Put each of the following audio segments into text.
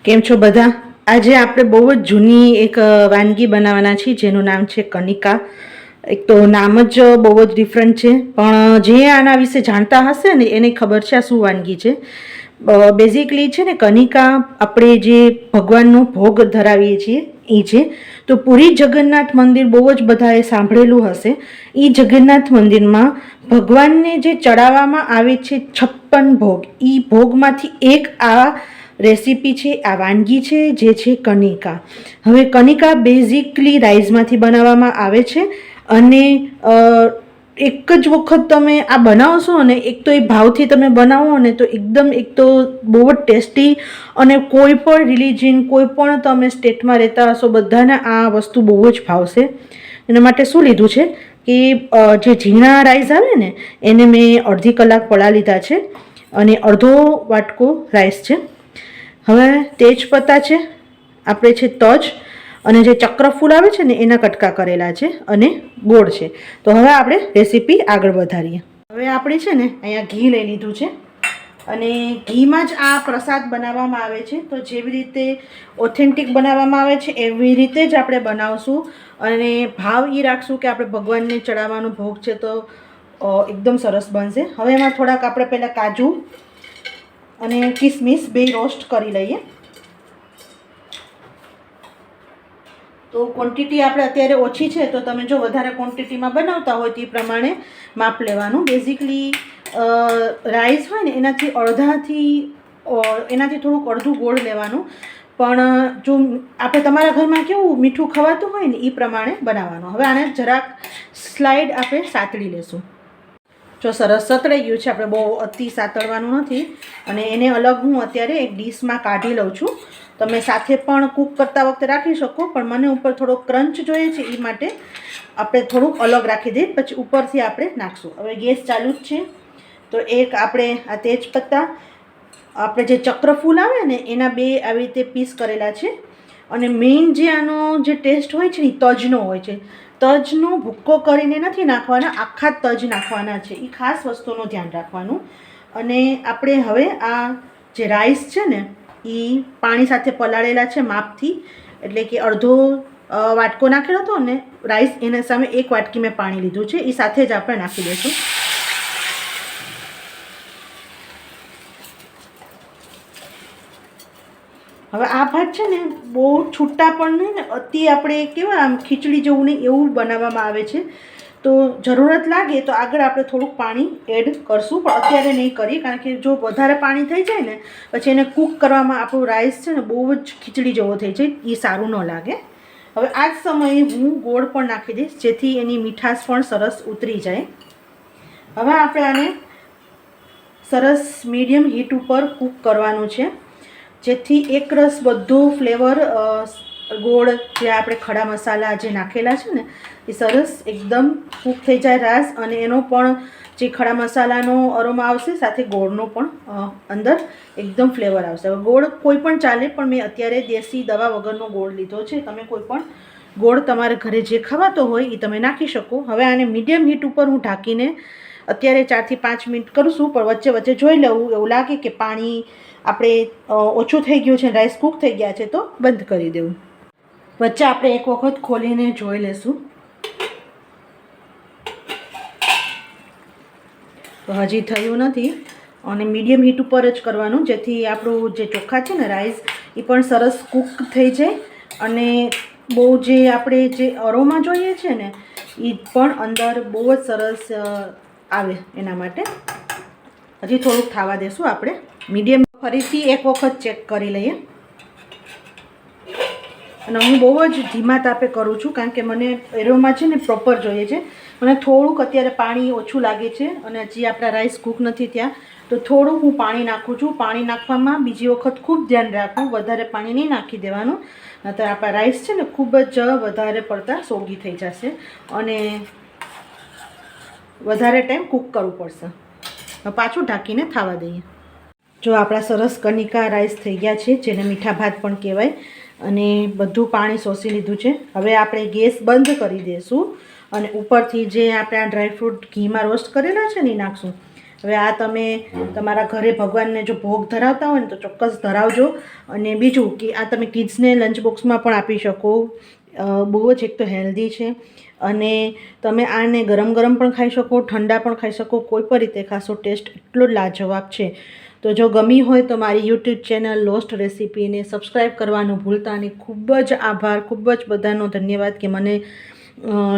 કેમ છો બધા? આજે આપણે બહુ જ જૂની એક વાનગી બનાવવાના છીએ જેનું નામ છે કનિકા. એક તો નામ જ બહુ જ ડિફરન્ટ છે, પણ જે આના વિશે જાણતા હશે ને એને ખબર છે આ શું વાનગી છે. બેઝિકલી છે ને કનિકા આપણે જે ભગવાનનો ભોગ ધરાવીએ છીએ એ છે. તો પુરી જગન્નાથ મંદિર બહુ જ બધાએ સાંભળેલું હશે. એ જગન્નાથ મંદિરમાં ભગવાનને જે ચડાવવામાં આવે છે 56 ભોગ, એ ભોગમાંથી એક આ રેસીપી છે, આ વાનગી છે જે છે કનિકા. હવે કનિકા બેઝિકલી રાઈસમાંથી બનાવવામાં આવે છે અને એક જ વખત તમે આ બનાવશો ને, એક તો એ ભાવથી તમે બનાવો ને તો એકદમ એક તો બહુ જ ટેસ્ટી, અને કોઈ પણ રિલિજન, કોઈ પણ તમે સ્ટેટમાં રહેતા હશો બધાને આ વસ્તુ બહુ જ ભાવશે. એના માટે શું લીધું છે કે જે ઝીણા રાઈસ આવે ને એને મેં અડધી કલાક પડા લીધા છે અને અડધો વાટકો રાઈસ છે. હવે તેજપત્તા છે, આપણે છે તજ, અને જે ચક્રફૂલ આવે છે ને એના કટકા કરેલા છે, અને ગોળ છે. તો હવે આપણે રેસીપી આગળ વધારીએ. હવે આપણે છે ને અહીંયા ઘી લઈ લીધું છે અને ઘીમાં જ આ પ્રસાદ બનાવવામાં આવે છે. તો જેવી રીતે ઓથેન્ટિક બનાવવામાં આવે છે એવી રીતે જ આપણે બનાવશું, અને ભાવ એ રાખશું કે આપણે ભગવાનને ચડાવવાનો ભોગ છે તો એકદમ સરસ બનશે. હવે એમાં થોડાક આપણે પહેલાં કાજુ અને કિસમિસ બે રોસ્ટ કરી લઈએ. તો ક્વોન્ટિટી આપણે અત્યારે ઓછી છે, તો તમે જો વધારે ક્વોન્ટિટીમાં બનાવતા હોય તો એ પ્રમાણે માપ લેવાનું. બેઝિકલી રાઈસ હોય ને એનાથી એનાથી થોડુંક અડધું ગોળ લેવાનું, પણ જો આપણે તમારા ઘરમાં કેવું મીઠું ખવાતું હોય ને એ પ્રમાણે બનાવવાનું. હવે આને જરાક સ્લાઇડ આપણે સાતળી લેશું. જો સરસ સતળાઈ ગયું છે, આપણે બહુ અતિ સાતળવાનું નથી. અને એને અલગ હું અત્યારે એક ડીશમાં કાઢી લઉં છું. તમે સાથે પણ કૂક કરતા વખતે રાખી શકો, પણ મને ઉપર થોડો ક્રંચ જોઈએ છે એ માટે આપણે થોડુંક અલગ રાખી દઈએ, પછી ઉપરથી આપણે નાખશું. હવે ગેસ ચાલુ જ છે. તો એક આપણે આ તેજપત્તા, આપણે જે ચક્રફૂલ આવે ને એના બે આવી રીતે પીસ કરેલા છે. અને મેઇન જે આનો જે ટેસ્ટ હોય છે ને એ તજનો હોય છે. તજનો ભૂક્કો કરીને નથી નાખવાના, આખા તજ નાખવાના છે. એ ખાસ વસ્તુનું ધ્યાન રાખવાનું. અને આપણે હવે આ જે રાઈસ છે ને એ પાણી સાથે પલાળેલા છે માપથી, એટલે કે અડધો વાટકો નાખેલો હતો ને રાઈસ, એના સામે એક વાટકી મેં પાણી લીધું છે. એ સાથે જ આપણે નાખી દઈશું. હવે આ ભાત છે ને બહુ છૂટા પણ નહીં ને અતિ આપણે કેવા આમ ખીચડી જેવું નહીં એવું બનાવવામાં આવે છે. તો જરૂરત લાગે તો આગળ આપણે થોડુંક પાણી એડ કરશું, પણ અત્યારે નહીં કરીએ, કારણ કે જો વધારે પાણી થઈ જાય ને પછી એને કૂક કરવામાં આપણું રાઈસ છે ને બહુ જ ખીચડી જેવો થઈ જાય, એ સારું ન લાગે. હવે આ જ સમયે હું ગોળ પણ નાખી દઈશ, જેથી એની મીઠાશ પણ સરસ ઉતરી જાય. હવે આપણે આને સરસ મીડિયમ હીટ ઉપર કૂક કરવાનું છે, જેથી એકરસ બધું ફ્લેવર ગોળ જે આપણે ખડા મસાલા જે નાખેલા છે ને એ સરસ એકદમ કૂક થઈ જાય રાસ, અને એનો પણ જે ખડા મસાલાનો અરોમા આવશે, સાથે ગોળનો પણ અંદર એકદમ ફ્લેવર આવશે. હવે ગોળ કોઈ પણ ચાલે, પણ મેં અત્યારે દેશી દવા વગરનો ગોળ લીધો છે. તમે કોઈ પણ ગોળ તમારા ઘરે જે ખવાતો હોય એ તમે નાખી શકો. હવે આને મીડિયમ હીટ ઉપર હું ઢાંકીને અત્યારે 4 થી 5 મિનિટ કરું છું, પણ વચ્ચે વચ્ચે જોઈ લઉં. એવું લાગે કે પાણી આપણે ઓછું થઈ ગયું છે, રાઈસ કૂક થઈ ગયા છે, તો બંધ કરી દેવું. વચ્ચે આપણે એક વખત ખોલીને જોઈ લેશું. તો હજી થયું નથી, અને મીડિયમ હીટ ઉપર જ કરવાનું, જેથી આપણું જે ચોખા છે ને રાઈસ એ પણ સરસ કૂક થઈ જાય, અને બહુ જે આપણે જે અરોમા જોઈએ છે ને એ પણ અંદર બહુ જ સરસ આવે. એના માટે હજી થોડુંક થવા દેશું આપણે મીડિયમ. ફરીથી એક વખત ચેક કરી લઈએ. અને હું બહુ જ ધીમા તાપે કરું છું, કારણ કે મને એરોમાં છે ને પ્રોપર જોઈએ છે. મને થોડુંક અત્યારે પાણી ઓછું લાગે છે, અને હજી આપણા રાઈસ કૂક નથી ત્યાં, તો થોડુંક હું પાણી નાખું છું. પાણી નાખવામાં બીજી વખત ખૂબ ધ્યાન રાખવું, વધારે પાણી નહીં નાખી દેવાનું, નહીંતર આપણા રાઈસ છે ને ખૂબ જ વધારે પડતા સોગી થઈ જશે, અને વધારે ટાઈમ કૂક કરવું પડશે. પાછું ઢાંકીને થવા દઈએ. જો આપણા સરસ કનિકા રાઈસ થઈ ગયા છે, જેને મીઠા ભાત પણ કહેવાય, અને બધું પાણી શોષી લીધું છે. હવે આપણે ગેસ બંધ કરી દઈશું, અને ઉપરથી જે આપણે આ ડ્રાયફ્રૂટ ઘીમાં રોસ્ટ કરેલા છે ને એ નાખશું. હવે આ તમે તમારા ઘરે ભગવાનને જો ભોગ ધરાવતા હોય ને તો ચોક્કસ ધરાવજો. અને બીજું કે આ તમે કિડ્સને લંચ બોક્સમાં પણ આપી શકો. બહુ જ એક તો હેલ્ધી છે અને તમે આને ગરમ ગરમ પણ ખાઈ શકો, ઠંડા પણ ખાઈ શકો, કોઈ પણ રીતે ખાશો ટેસ્ટ એટલો જ લાજવાબ છે. તો જો ગમી હોય તો મારી યુટ્યુબ ચેનલ લોસ્ટ રેસીપીને સબસ્ક્રાઈબ કરવાનું ભૂલતા નહીં. ખૂબ જ આભાર, ખૂબ જ બધાનો ધન્યવાદ કે મને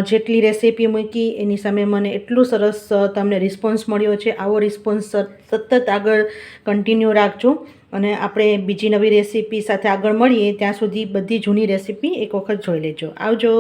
જેટલી રેસીપી મૂકી એની સામે મને એટલું સરસ તમને રિસ્પોન્સ મળ્યો છે. આવો રિસ્પોન્સ સતત આગળ કન્ટિન્યુ રાખજો અને આપણે બીજી નવી રેસીપી સાથે આગળ મળીએ ત્યાં સુધી બધી જૂની રેસીપી એક વખત જોઈ લેજો. આવજો.